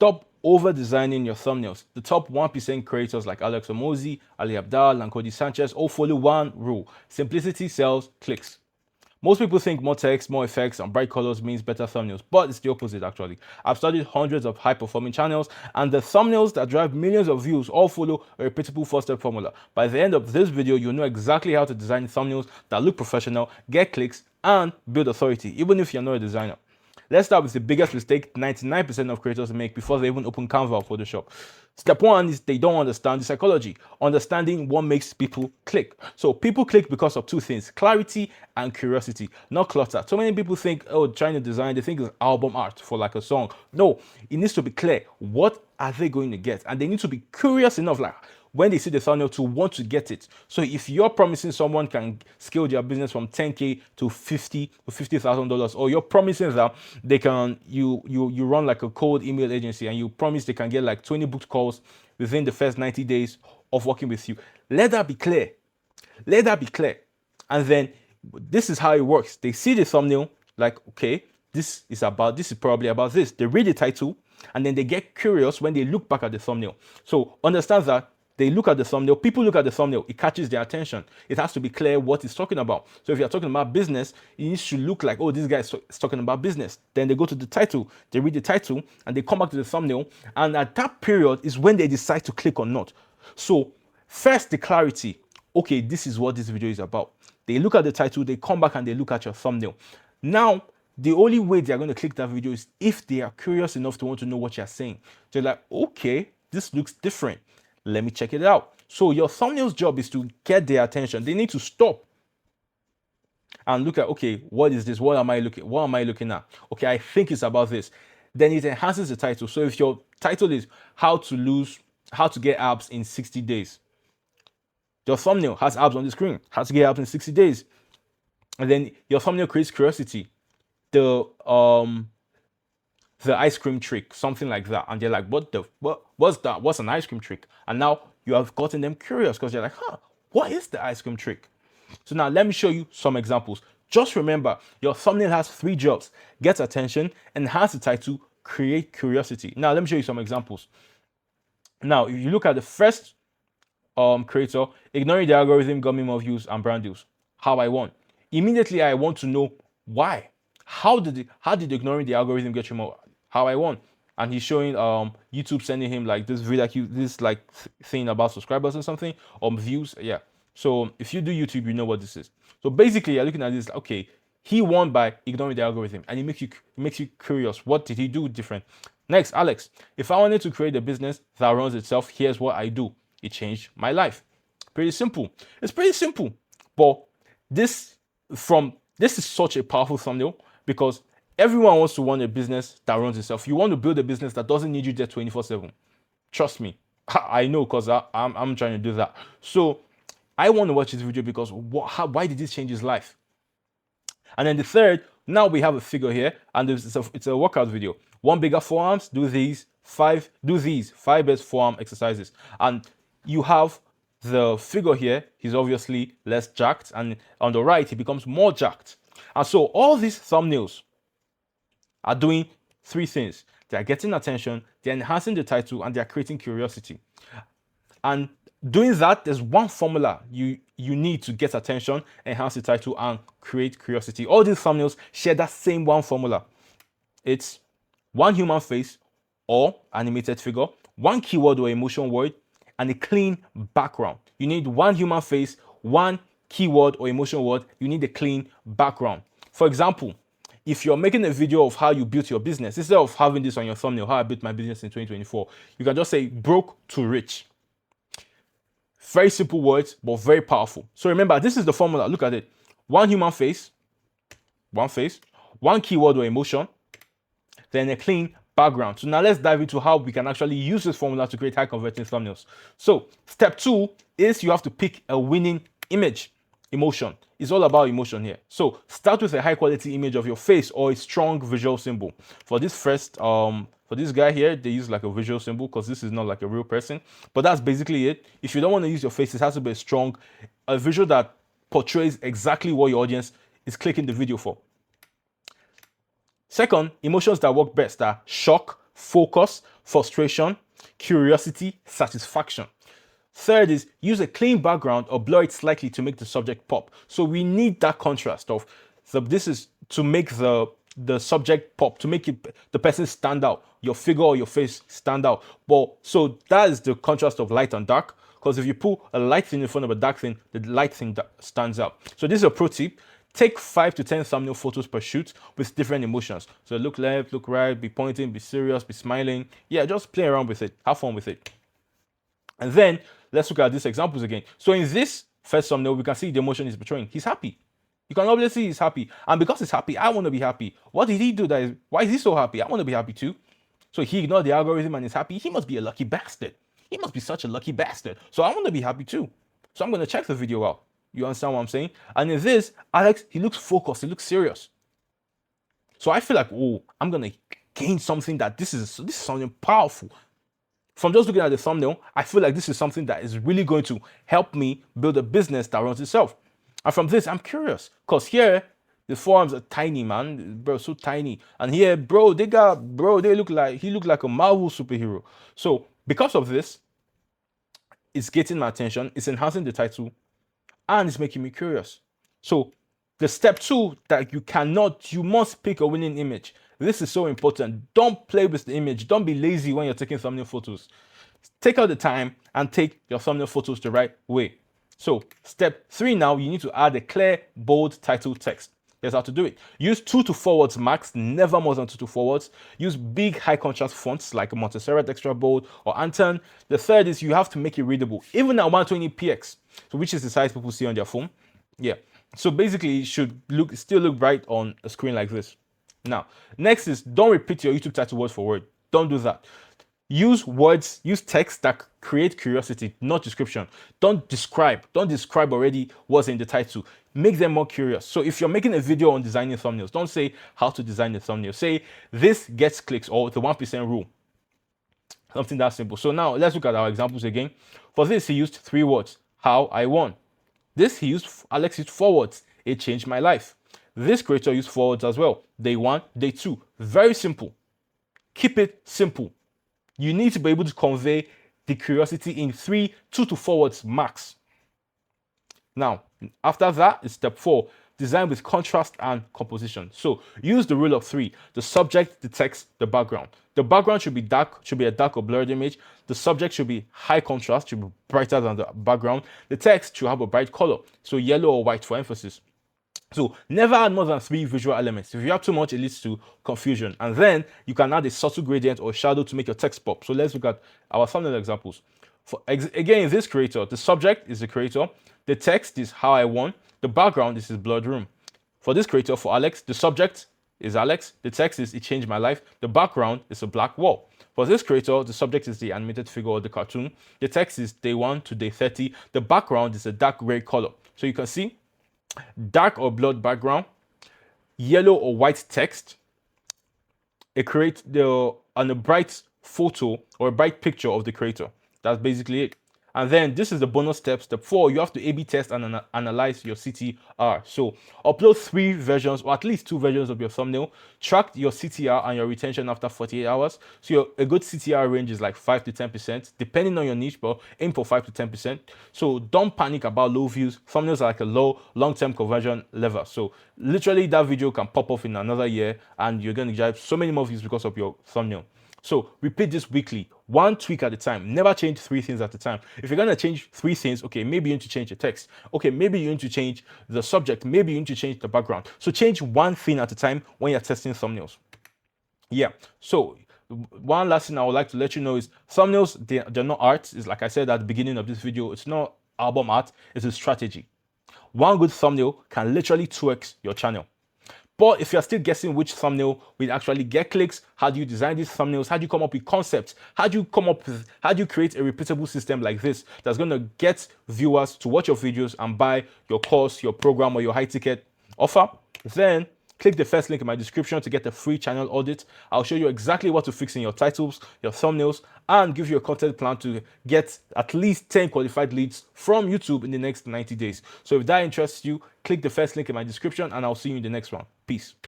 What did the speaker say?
Stop over designing your thumbnails. The top 1% creators like Alex Hormozi, Ali Abdaal, and Cody Sanchez all follow one rule: simplicity sells clicks. Most people think more text, more effects, and bright colors means better thumbnails, but it's the opposite actually. I've studied hundreds of high-performing channels, and the thumbnails that drive millions of views all follow a repeatable four-step formula. By the end of this video, you'll know exactly how to design thumbnails that look professional, get clicks, and build authority, even if you're not a designer. Let's start with the biggest mistake 99% of creators make before they even open Canva or Photoshop. Step one is they don't understand the psychology, understanding what makes people click. So people click because of two things: clarity and curiosity, not clutter. So many people think, oh, trying to design, they think it's album art for like a song. No, it needs to be clear. What are they going to get? And they need to be curious enough, like when they see the thumbnail, to want to get it. So if you're promising someone can scale their business from 10K to $50,000, or you're promising that they can, you run like a cold email agency and you promise they can get like 20 booked calls within the first 90 days of working with you, let that be clear. Let that be clear. And then this is how it works. They see the thumbnail, like, okay, this is probably about this. They read the title, and then they get curious when they look back at the thumbnail. So understand that they look at the thumbnail, people look at the thumbnail, it catches their attention. It has to be clear what it's talking about. So if you're talking about business, it needs to look like, oh, this guy is talking about business. Then they go to the title, they read the title, and they come back to the thumbnail. And at that period is when they decide to click or not. So first, the clarity. Okay, this is what this video is about. They look at the title, they come back and they look at your thumbnail. Now, the only way they're going to click that video is if they are curious enough to want to know what you're saying. They're like, okay, this looks different. Let me check it out. So your thumbnail's job is to get their attention. They need to stop and look at, okay, what is this? What am I looking at? Okay, I think it's about this. Then it enhances the title. So if your title is how to get abs in 60 days, your thumbnail has abs on the screen, how to get abs in 60 days. And then your thumbnail creates curiosity. The ice cream trick, something like that. And they're like, what's that? What's an ice cream trick? And now you have gotten them curious because they're like, what is the ice cream trick? So now let me show you some examples. Just remember, your thumbnail has 3 jobs: get attention, enhance the title, create curiosity. Now let me show you some examples. Now, if you look at the first creator, ignoring the algorithm got me more views and brand deals. How I won. Immediately I want to know why. How did ignoring the algorithm get you more? How I won. And he's showing YouTube sending him like this video, this like thing about subscribers or something, views. Yeah. So if you do YouTube, you know what this is. So basically, you're looking at this. Okay, he won by ignoring the algorithm, and it makes you curious. What did he do different? Next, Alex. If I wanted to create a business that runs itself, here's what I do. It changed my life. Pretty simple. It's pretty simple. But this is such a powerful thumbnail because everyone wants to run a business that runs itself. You want to build a business that doesn't need you there 24/7. Trust me. I know, because I'm trying to do that. So I want to watch this video because why did this change his life? And then the third, now we have a figure here, and it's a workout video. 1 bigger forearms, do these 5 best forearm exercises. And you have the figure here, he's obviously less jacked, and on the right, he becomes more jacked. And so all these thumbnails are doing 3 things. They are getting attention, they're enhancing the title, and they're creating curiosity. And doing that, there's one formula you need to get attention, enhance the title, and create curiosity. All these thumbnails share that same one formula. It's 1 human face or animated figure, 1 keyword or emotion word, and a clean background. You need 1 human face, 1 keyword or emotion word. You need a clean background. For example, if you're making a video of how you built your business, instead of having this on your thumbnail, how I built my business in 2024, you can just say broke to rich. Very simple words, but very powerful. So remember, this is the formula. Look at it. 1 human face, 1 keyword or emotion, then a clean background. So now let's dive into how we can actually use this formula to create high converting thumbnails. So step 2 is you have to pick a winning image. Emotion. It's all about emotion here. So start with a high quality image of your face or a strong visual symbol. For this first, for this guy here, they use like a visual symbol because this is not like a real person. But that's basically it. If you don't want to use your face, it has to be a visual that portrays exactly what your audience is clicking the video for. Second, emotions that work best are shock, focus, frustration, curiosity, satisfaction. Third is use a clean background or blur it slightly to make the subject pop. So we need that contrast of this is to make the subject pop, to make it the person stand out, your figure or your face stand out. But so that is the contrast of light and dark. Because if you put a light thing in front of a dark thing, the light thing that stands out. So this is a pro tip. Take 5 to 10 thumbnail photos per shoot with different emotions. So look left, look right, be pointing, be serious, be smiling. Yeah, just play around with it. Have fun with it. And then let's look at these examples again. So in this first thumbnail, we can see the emotion he's portraying. He's happy. You can obviously see he's happy. And because he's happy, I want to be happy. What did he do that is, why is he so happy? I want to be happy too. So he ignored the algorithm and is happy. He must be a lucky bastard. He must be such a lucky bastard. So I want to be happy too. So I'm going to check the video out. You understand what I'm saying? And in this, Alex, he looks focused. He looks serious. So I feel like, oh, I'm going to gain something that this is something powerful. From just looking at the thumbnail, I feel like this is something that is really going to help me build a business that runs itself. And from this, I'm curious. Because here, the forums are tiny, man. Bro, so tiny. And here, he look like a Marvel superhero. So because of this, it's getting my attention. It's enhancing the title. And it's making me curious. So the step 2 that you must pick a winning image. This is so important. Don't play with the image. Don't be lazy when you're taking thumbnail photos. Take out the time and take your thumbnail photos the right way. So step 3 now, you need to add a clear, bold title text. Here's how to do it. Use 2 to 4 words max, never more than 2 to 4 words. Use big high contrast fonts like Montserrat Extra Bold or Anton. The third is you have to make it readable, even at 120px, so which is the size people see on their phone. Yeah. So basically it should still look bright on a screen like this. Now, next is don't repeat your YouTube title word for word. Don't do that. Use text that create curiosity, not description. Don't describe already what's in the title. Make them more curious. So if you're making a video on designing thumbnails, don't say how to design a thumbnail. Say this gets clicks or the 1% rule. Something that simple. So now let's look at our examples again. For this, he used 3 words. How I won. Alex used 4 words. It changed my life. This creator used 4 words as well. Day 1, day 2. Very simple. Keep it simple. You need to be able to convey the curiosity in 2 to 4 words max. Now, after that is step 4, design with contrast and composition. So use the rule of 3, the subject, the text, the background. The background should be dark, should be a dark or blurred image. The subject should be high contrast, should be brighter than the background. The text should have a bright color, so yellow or white for emphasis. So never add more than 3 visual elements. If you have too much, it leads to confusion. And then you can add a subtle gradient or shadow to make your text pop. So let's look at our thumbnail examples. Again, this creator, the subject is the creator. The text is how I won. The background is his blood room. For this creator, for Alex, the subject is Alex. The text is it changed my life. The background is a black wall. For this creator, the subject is the animated figure or the cartoon. The text is day 1 to day 30. The background is a dark gray color. So you can see dark or blood background, yellow or white text, and a bright photo or a bright picture of the creator. That's basically it. And then this is the bonus step. Step 4, you have to A/B test and analyze your CTR. So upload 3 versions or at least 2 versions of your thumbnail. Track your CTR and your retention after 48 hours. So a good CTR range is like 5 to 10%, depending on your niche, but aim for 5 to 10%. So don't panic about low views. Thumbnails are like a low long-term conversion lever. So literally that video can pop off in another year and you're going to drive so many more views because of your thumbnail. So repeat this weekly, 1 tweak at a time. Never change 3 things at a time. If you're going to change 3 things, okay, maybe you need to change the text. Okay, maybe you need to change the subject. Maybe you need to change the background. So change 1 thing at a time when you're testing thumbnails. Yeah, so one last thing I would like to let you know is thumbnails, they're not art. It's like I said at the beginning of this video, it's not album art, it's a strategy. One good thumbnail can literally 2x your channel. But if you're still guessing which thumbnail will actually get clicks, how do you design these thumbnails? How do you come up with concepts? How do you create a repeatable system like this that's going to get viewers to watch your videos and buy your course, your program, or your high ticket offer? Then click the first link in my description to get a free channel audit. I'll show you exactly what to fix in your titles, your thumbnails, and give you a content plan to get at least 10 qualified leads from YouTube in the next 90 days. So if that interests you, click the first link in my description and I'll see you in the next one. Peace.